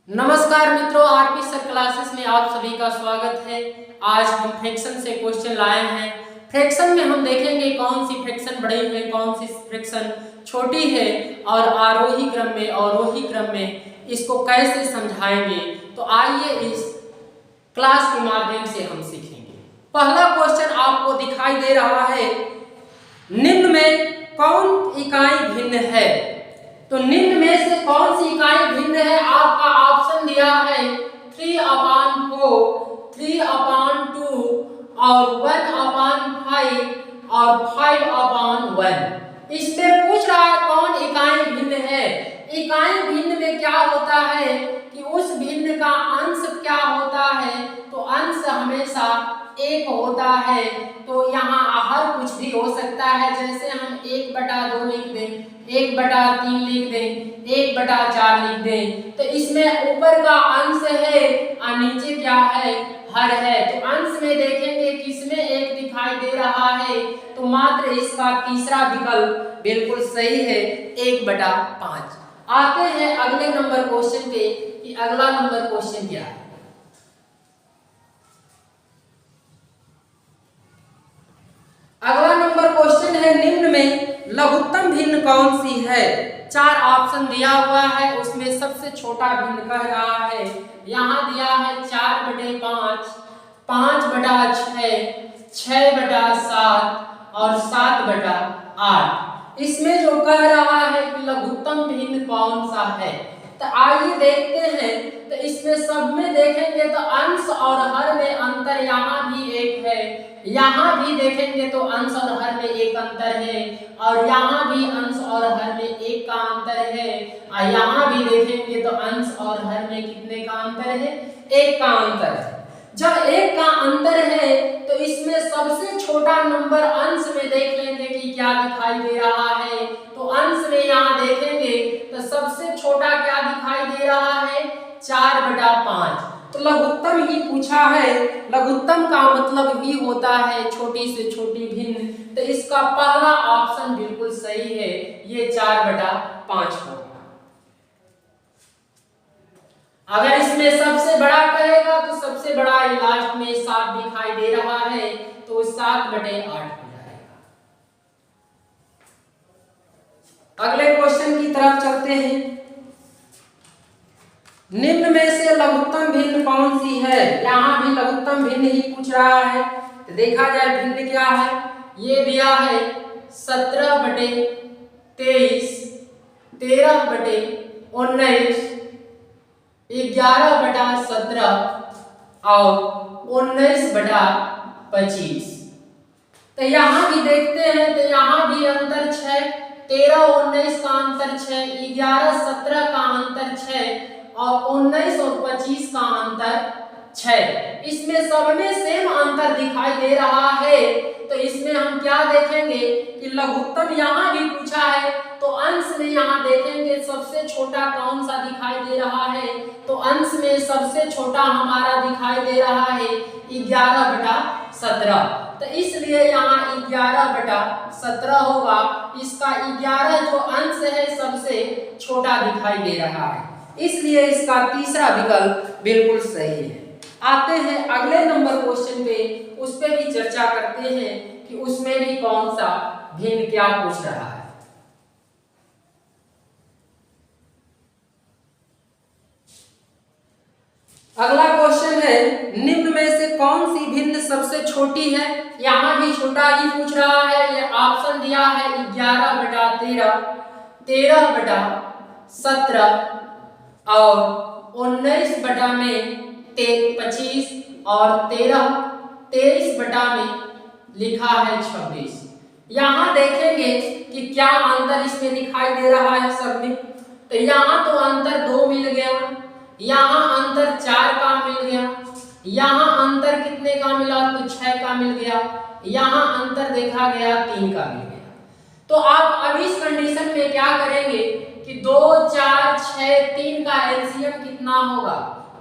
नमस्कार मित्रों, RP sir classes में आप सभी का स्वागत है। आज हम फ्रैक्शन से क्वेश्चन लाए हैं। फ्रैक्शन में हम देखेंगे कौन सी फ्रैक्शन बड़ी है, कौन सी फ्रैक्शन छोटी है और आरोही क्रम में अवरोही क्रम में इसको कैसे समझाएंगे। तो आइए इस क्लास के माध्यम से हम सीखेंगे। पहला क्वेश्चन आपको दिखाई दे रहा है, निम्न में कौन इकाई भिन्न है। तो निम्न में से कौन सी इकाई भिन्न है? आपका ऑप्शन दिया है 3/4, 3/2 और 1/5 और 5/1। इसमें पूछ रहा है कौन इकाई भिन्न है। इकाई भिन्न में क्या होता है कि उस भिन्न का अंश क्या होता है, तो अंश हमेशा एक होता है। तो यहाँ हर कुछ भी हो सकता है, जैसे हम 1/2 लिख दें, 1/3 लिख दें, 1/4 लिख दें। तो इसमें ऊपर का अंश है और नीचे क्या है, हर है। तो अंश में देखेंगे किसमें एक दिखाई दे रहा है, तो मात्र इसका तीसरा विकल्प बिल्कुल सही है, 1/5। आते हैं अगले नंबर क्वेश्चन पे कि अगला नंबर क्वेश्चन क्या है। अगला नंबर क्वेश्चन है, निम्न में लघुत्तम भिन्न कौन सी है। 4 ऑप्शन दिया हुआ है, उसमें सबसे छोटा भिन्न कह रहा है। यहाँ दिया है 4/5, 5/6, 6/7 और 7/8। इसमें जो कह रहा है कि लघुत्तम भिन्न कौन सा है, तो आइए देखते हैं। तो इसमें सब में देखेंगे तो अंश और हर में अंतर यहाँ भी एक है, यहाँ भी देखेंगे तो अंश और हर में एक अंतर है, और यहाँ भी अंश और हर में एक का अंतर है, और यहाँ भी देखेंगे तो अंश और हर में कितने का अंतर है, एक का अंतर है। जब एक का अंतर है तो इसमें सबसे छोटा नंबर अंश में देख लेंगे कि क्या दिखाई दे रहा है। तो अंश में यहाँ देखेंगे तो सबसे छोटा क्या दिखाई दे रहा है, 4/5। तो लघुत्तम ही पूछा है, लघुत्तम का मतलब ही होता है छोटी से छोटी भिन्न। तो इसका पहला ऑप्शन बिल्कुल सही है, ये 4/5 होगा। अगर इसमें सबसे बड़ा कहेगा तो सबसे बड़ा लास्ट में 7 दिखाई दे रहा है, तो 7/8 हो जाएगा। अगले क्वेश्चन की तरफ चलते हैं। निम्न में से लघुत्तम भिन्न कौन सी है। यहाँ भी लघुत्तम भिन्न ही पूछ रहा है, तो देखा जाए भिन्न क्या है। ये दिया है 17/23, 13/19, 11/17 और 19/25। तो यहाँ भी देखते हैं तो यहाँ भी अंतर 6, 13-19 का अंतर 6, 11-17 का अंतर 6 और 19 और 25 का अंतर 6। इसमें सब में सेम अंतर दिखाई दे रहा है। तो इसमें हम क्या देखेंगे कि लघुत्तम यहाँ भी पूछा है, तो अंश में यहाँ देखेंगे सबसे छोटा कौन सा दिखाई दे रहा है। तो अंश में सबसे छोटा हमारा दिखाई दे रहा है 11/17। तो इसलिए यहाँ 11/17 होगा। इसका 11 जो अंश है सबसे छोटा दिखाई दे रहा है, इसलिए इसका तीसरा विकल्प बिल्कुल सही है। आते हैं अगले नंबर क्वेश्चन पे, उस पे भी चर्चा करते हैं कि उसमें भी कौन सा भिन्न क्या पूछ रहा है। अगला क्वेश्चन है, निम्न में से कौन सी भिन्न सबसे छोटी है। यहाँ भी छोटा ही पूछ रहा है। ये ऑप्शन दिया है 11/13, 13/17 और 19/25 और 23/में लिखा है 26। यहाँ देखेंगे कि क्या अंतर इसमें दिखाई दे रहा है सब में। तो यहाँ तो अंतर 2 मिल गया, यहाँ अंतर 4 का मिल गया, यहाँ अंतर कितने का मिला, तो 6 का मिल गया, यहाँ अंतर देखा गया 3 का मिल गया। तो आप अब इस कंडीशन में क्या करेंगे कि 2, 4, 6, 3 का एलसीएम कितना होगा,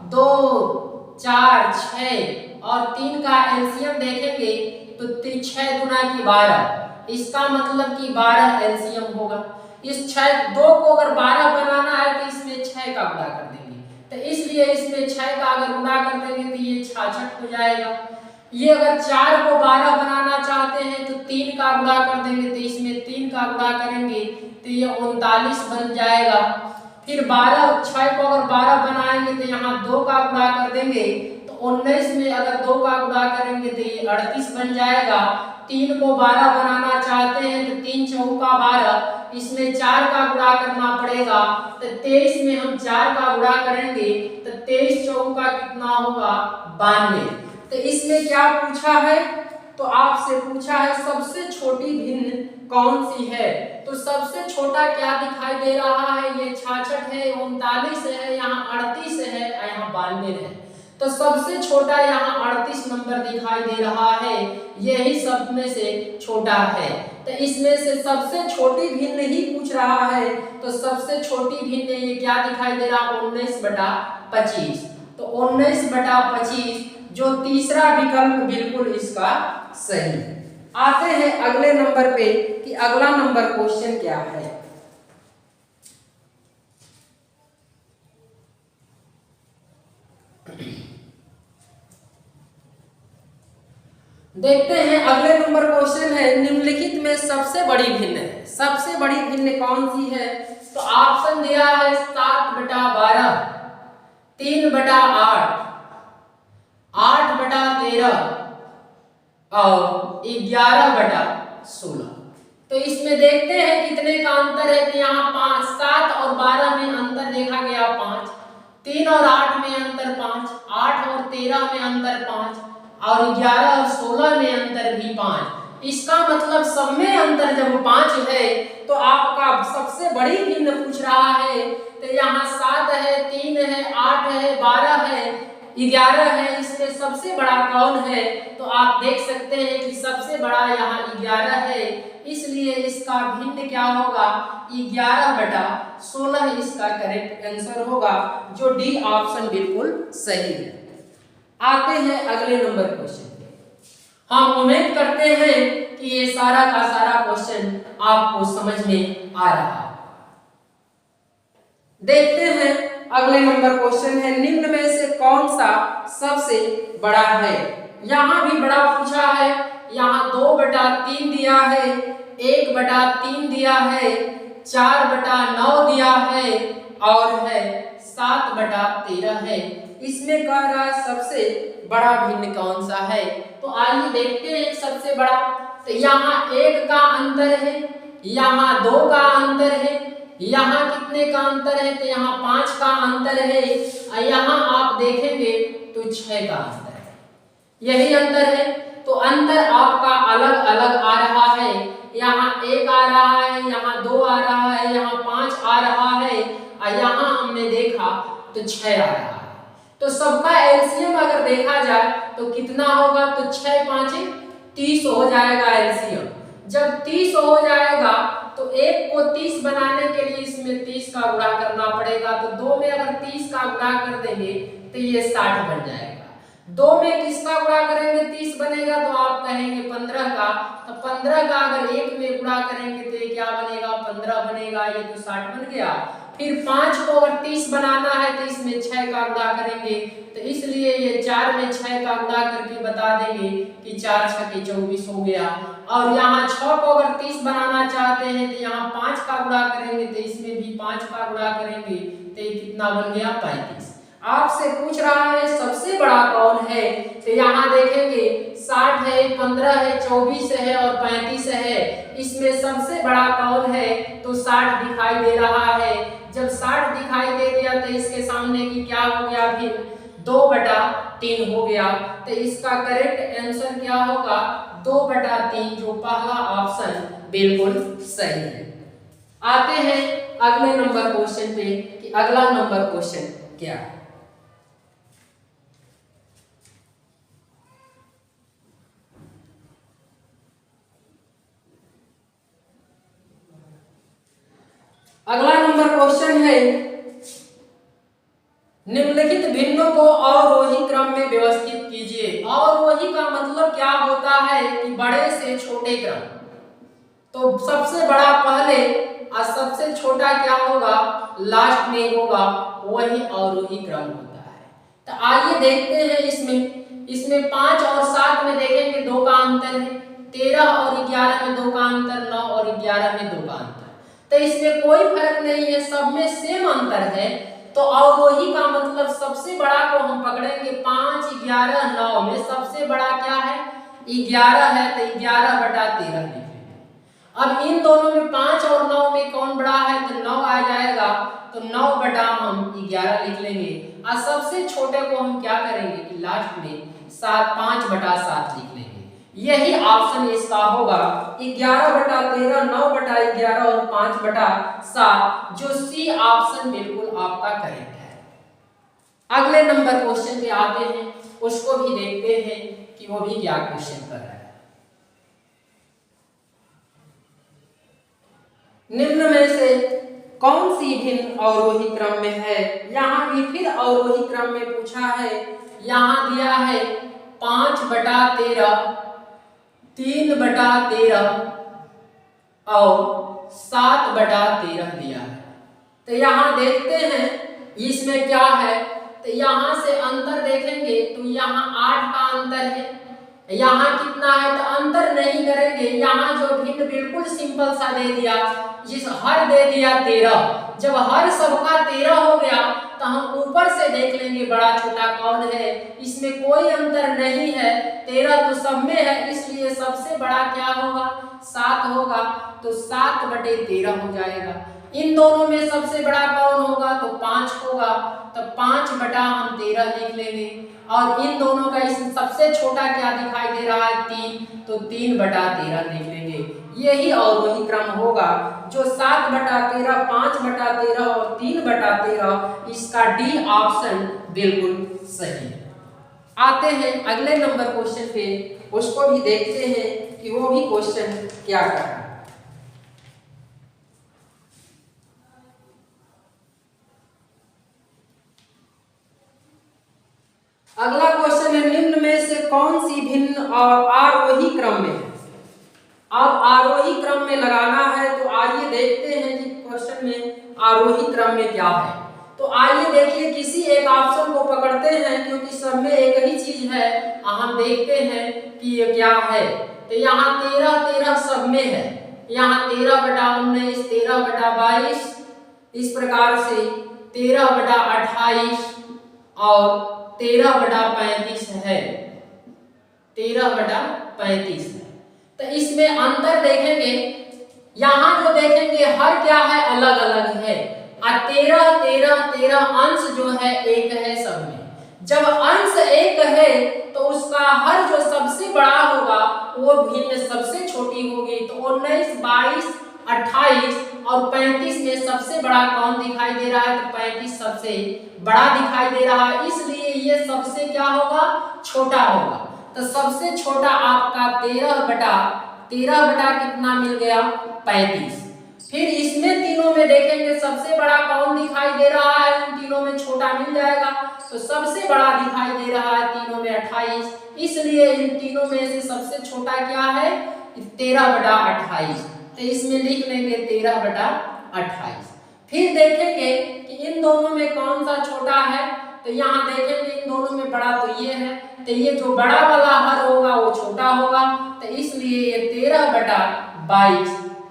2, 4, 6 और 3 का एलसीएम देखेंगे तो 6 गुना की 12, इसका मतलब कि 12 एलसीएम होगा। इस 2 को अगर 12 बनाना है तो इसमें 6 का गुणा कर देंगे, तो इसलिए इसमें 6 का अगर गुणा कर देंगे तो ये 66 हो जाएगा। ये अगर 4 को 12 बनाना चाहते हैं तो 3 का गुणा कर देंगे, तो इसमें 3 का गुणा करेंगे तो ये 39 बन जाएगा। फिर 12 6 को अगर 12 बनाएंगे तो यहाँ 2 का गुणा कर देंगे तो 19 में अगर 2 का गुणा करेंगे तो ये 38 बन जाएगा। 3 को 12 बनाना चाहते हैं तो 3 चौका 12, इसमें 4 का गुणा करना पड़ेगा तो 23 में हम 4 का गुणा करेंगे तो 23 चौका कितना होगा 92। तो इसमें क्या पूछा है, तो आपसे पूछा है सबसे छोटी भिन्न कौन सी है। तो सबसे छोटा क्या दिखाई दे रहा है, ये 66 है, 39 है, यहाँ 38 है, यहाँ 92 है। तो सबसे छोटा यहाँ 38 नंबर दिखाई दे रहा है, यही सब में से छोटा है। तो इसमें से सबसे छोटी भिन्न ही पूछ रहा है, तो सबसे छोटी भिन्न ये क्या दिखाई दे रहा है 19/25। तो 19/25 जो तीसरा विकल्प बिल्कुल इसका सही है। आते हैं अगले नंबर पे कि अगला नंबर क्वेश्चन क्या है। देखते हैं अगले नंबर क्वेश्चन है निम्नलिखित में सबसे बड़ी भिन्न है। सबसे बड़ी भिन्न कौन सी है, तो ऑप्शन दिया है 7/12, 3/8, 8/13 और 11/16। तो इसमें देखते हैं कितने का अंतर है। तो यहाँ 5, 7 और 12 में अंतर देखा गया 5, 3 और 8 में अंतर 5, 8 और 13 में अंतर 5 और 11 और 16 में अंतर भी 5। इसका मतलब सब में अंतर जब 5 है तो आपका सबसे बड़ी भिन्न पूछ रहा है। तो यहाँ 7 है, 3 है, 8 है, 12 है, 11 है, इसमें सबसे बड़ा कौन है। तो आप देख सकते हैं कि सबसे बड़ा यहाँ 11 है, इसलिए इसका भिन्न क्या होगा 11/16 इसका करेक्ट आंसर होगा, जो डी ऑप्शन बिल्कुल सही है। आते हैं अगले नंबर क्वेश्चन पे। हम उम्मीद करते हैं कि ये सारा का सारा क्वेश्चन आपको समझ में आ रहा है। देखते हैं अगले नंबर क्वेश्चन है निम्न में से कौन सा सबसे बड़ा है। यहाँ भी बड़ा पूछा है, यहाँ 2/3 दिया है, 1/3 दिया है, 4/9 दिया है और है 7/13 है। इसमें कह रहा है सबसे बड़ा भिन्न कौन सा है। तो आइए देखते हैं सबसे बड़ा। तो यहाँ 1 का अंतर है, यहाँ 2 का अंतर है, यहाँ कितने का अंतर है, तो यहाँ 5 का अंतर है, और यहाँ आप देखेंगे तो 6 का अंतर है। यही अंतर है। तो अंतर आपका अलग अलग आ रहा है, यहाँ 1 आ रहा है, यहाँ 2 आ रहा है, यहाँ 5 आ रहा है, और यहाँ हमने देखा तो 6 आ रहा है। तो सबका एलसीएम अगर देखा जाए तो कितना होगा, तो 6 5 30 हो जाएगा एलसीएम। जब 30 हो जाएगा तो 1 को 30 बनाने के लिए इसमें 30 का गुणा करना पड़ेगा। तो 2 में अगर 30 का गुणा कर देंगे तो ये 60 बन जाएगा। 2 में किसका गुणा करेंगे 30 बनेगा, तो आप कहेंगे 15 का। तो 15 का अगर 1 में गुणा करेंगे तो ये क्या बनेगा 15 बनेगा, ये तो 60 बन गया। फिर 5 को अगर 30 बनाना है तो इसमें 6 का गुणा करेंगे, तो इसलिए ये 4 में 6 का गुणा करके बता देंगे कि 4 6 24 हो गया। और यहाँ 6 को अगर 30 बनाना चाहते हैं तो यहाँ 5 का गुणा करेंगे, तो इसमें भी 5 का गुणा करेंगे, तो ये कितना बन गया 35। आपसे पूछ रहा है सबसे बड़ा कौन है। तो यहाँ देखेंगे 60 है, 15 है, 24 है और 35 है। इसमें सबसे बड़ा कौन है, तो 60 दिखाई दे रहा है। जब 60 दिखाई दे दिया तो इसके सामने की क्या हो गया, फिर 2/3 हो गया। तो इसका करेक्ट आंसर क्या होगा 2/3, जो पहला ऑप्शन बिल्कुल सही है। आते हैं अगले नंबर क्वेश्चन पे कि अगला नंबर क्वेश्चन क्या है। अगला नंबर क्वेश्चन है निम्नलिखित भिन्नों को अवरोही क्रम में व्यवस्थित कीजिए। अवरोही का मतलब क्या होता है कि बड़े से छोटे क्रम। तो सबसे बड़ा पहले और सबसे छोटा क्या होगा, लास्ट में होगा, वही अवरोही क्रम होता है। तो आइए देखते हैं इसमें 5 और 7 में देखेंगे 2 का अंतर है, 13 और 11 में 2 का अंतर, 9 और 11 में 2 का अंतर। तो इसमें कोई फर्क नहीं है, सब में सेम अंतर है। तो अवरोही का मतलब सबसे बड़ा को हम पकड़ेंगे 5, 11, 9 में सबसे बड़ा क्या है, 11 है, तो 11/13 लिखेंगे। अब इन दोनों में 5 और 9 में कौन बड़ा है, तो 9 आ जाएगा, तो 9/11 लिख लेंगे। और सबसे छोटे को हम क्या करेंगे कि लास्ट में 5/7 लिख लेंगे। यही ऑप्शन इसका होगा 11/13, 9/11 और 5/7, जो सी ऑप्शन बिल्कुल आपका करेक्ट है। अगले नंबर क्वेश्चन पे आते हैं, उसको भी देखते हैं कि वो भी क्या क्वेश्चन कर रहा है। निम्न में से कौन सी भिन्न अवरोही क्रम में है। यहाँ भी फिर अवरोही क्रम में पूछा है। यहाँ दिया है 5/13, 3/13 और 7/13 दिया है। तो यहाँ देखते हैं इसमें क्या है, तो यहाँ से अंतर देखेंगे तो यहाँ 8 का अंतर है, यहाँ कितना है, तो अंतर नहीं करेंगे। यहाँ जो भिन्न बिल्कुल सिंपल सा दे दिया, जिस हर दे दिया 13। जब हर सबका 13 हो गया तो हम ऊपर से देख लेंगे बड़ा छोटा कौन है, इसमें कोई अंतर नहीं है, 13 तो सब में है, इसलिए सबसे बड़ा क्या होगा, 7 होगा, तो 7/13 हो जाएगा। इन दोनों में सबसे बड़ा कौन होगा, तो 5 होगा, तो 5/13 लिख लेंगे। और इन दोनों का इस सबसे छोटा क्या दिखाई दे रहा है, 3, तो 3/13 लिख लेंगे। यही अवरोही क्रम होगा, जो 7/13, 5/13 और 3/13, इसका डी ऑप्शन बिल्कुल सही है। आते हैं अगले नंबर क्वेश्चन पे, उसको भी देखते हैं कि वो भी क्वेश्चन क्या कर रहा है। अगला क्वेश्चन है, निम्न में से कौन सी भिन्न और आरोही क्रम में है। अब आरोही क्रम में लगाना है, तो आइए देखते हैं कि क्वेश्चन में आरोही क्रम में क्या है। तो आइए देखिए, किसी एक ऑप्शन को पकड़ते हैं, क्योंकि सब में एक ही चीज है। हम देखते हैं कि ये क्या है। तो यहाँ 13 सब में है, यहाँ 13/19, 13/22, इस प्रकार से 13/28 और 13/35 है, 13/35 है। तो इसमें अंतर देखेंगे, यहाँ जो देखेंगे हर क्या है, अलग अलग है। और 13 अंश जो है एक है सब में। जब अंश एक है तो उसका हर जो सबसे बड़ा होगा वो भिन्न सबसे छोटी होगी। तो 19, 22, 28 और 35 में सबसे बड़ा कौन दिखाई दे रहा है, तो 35 सबसे बड़ा दिखाई दे रहा है, इसलिए ये सबसे क्या होगा, छोटा होगा। तो सबसे छोटा आपका 13 कितना मिल गया, 35। फिर इसमें तीनों में देखेंगे सबसे बड़ा कौन दिखाई दे रहा है, इन तीनों में छोटा मिल जाएगा, तो सबसे बड़ा दिखाई दे रहा है तीनों में 28, इसलिए इन तीनों में से सबसे छोटा क्या है, 13/28। तो इसमें लिख लेंगे 13/28। फिर देखेंगे कि इन दोनों में कौन सा छोटा है, तो यहाँ देखेंगे इन दोनों में बड़ा तो ये है, तो ये जो बड़ा वाला हर होगा वो छोटा होगा, तो इसलिए ये 13/22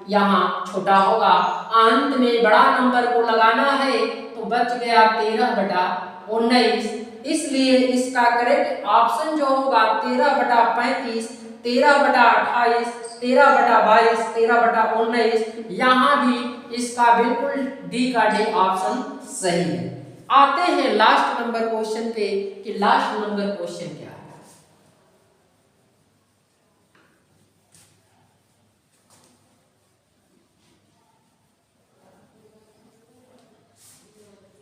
यहाँ छोटा होगा। अंत में बड़ा नंबर को लगाना है, तो बच गया 13/19, इसलिए इसका करेक्ट ऑप्शन जो होगा 13/35, 13/28, 13/22, 13/19, यहाँ भी इसका बिल्कुल डी का डी ऑप्शन सही है। आते हैं लास्ट नंबर क्वेश्चन पे कि लास्ट नंबर क्वेश्चन क्या है।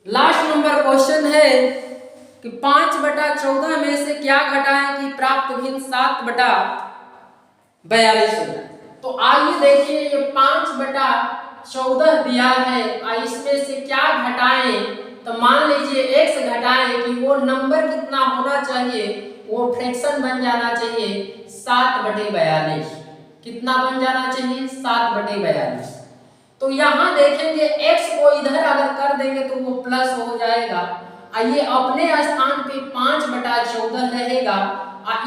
लास्ट नंबर क्वेश्चन है कि 5/14 में से क्या घटाएं कि प्राप्त भिन्न 7/42 हो जाए। तो आइए देखिए, ये 5/14 दिया है और इसमें से क्या घटाएं, तो मान लीजिए x घटाएं कि वो नंबर कितना होना चाहिए, वो फ्रैक्शन बन जाना चाहिए 7/42। कितना बन जाना चाहिए, 7/42। तो यहाँ देखेंगे x को इधर अगर कर देंगे तो वो प्लस हो जाएगा। ये अपने स्थान पे 5/14 रहेगा।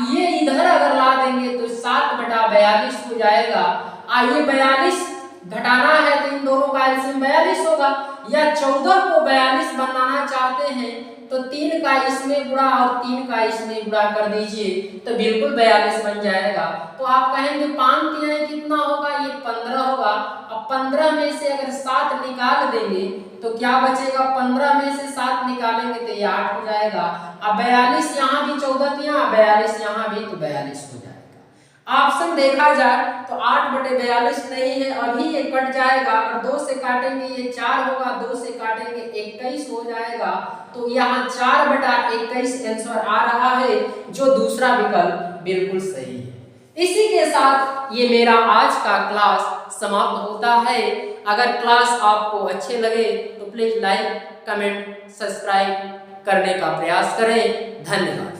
ये इधर अगर ला देंगे तो 7/42 हो जाएगा। ये 42 घटाना है तो इन दोनों का एलसीएम 42 होगा। या 14 को 42 बनाना चाहते हैं तो 3 का इसमें गुणा और 3 का इसमें गुणा कर दीजिए तो बिल्कुल 42 बन जाएगा। तो आप कहेंगे 5 3 कितना होगा, ये 15 होगा। अब 15 में से अगर 7 निकाल देंगे तो क्या बचेगा, 15 में से 7 निकालेंगे तो ये 8 हो जाएगा। अब 42 यहाँ भी 14 थी, 42 यहाँ भी, तो 42 हो जाएगा। ऑप्शन देखा जाए तो 8/42 नहीं है, अभी ये कट जाएगा और 2 से काटेंगे ये 4 होगा, 2 से काटेंगे 21 हो जाएगा। तो यहाँ 4/21 आंसर आ रहा है, जो दूसरा विकल्प बिल्कुल सही है। इसी के साथ ये मेरा आज का क्लास समाप्त होता है। अगर क्लास आपको अच्छे लगे तो प्लीज लाइक, कमेंट, सब्सक्राइब करने का प्रयास करें। धन्यवाद।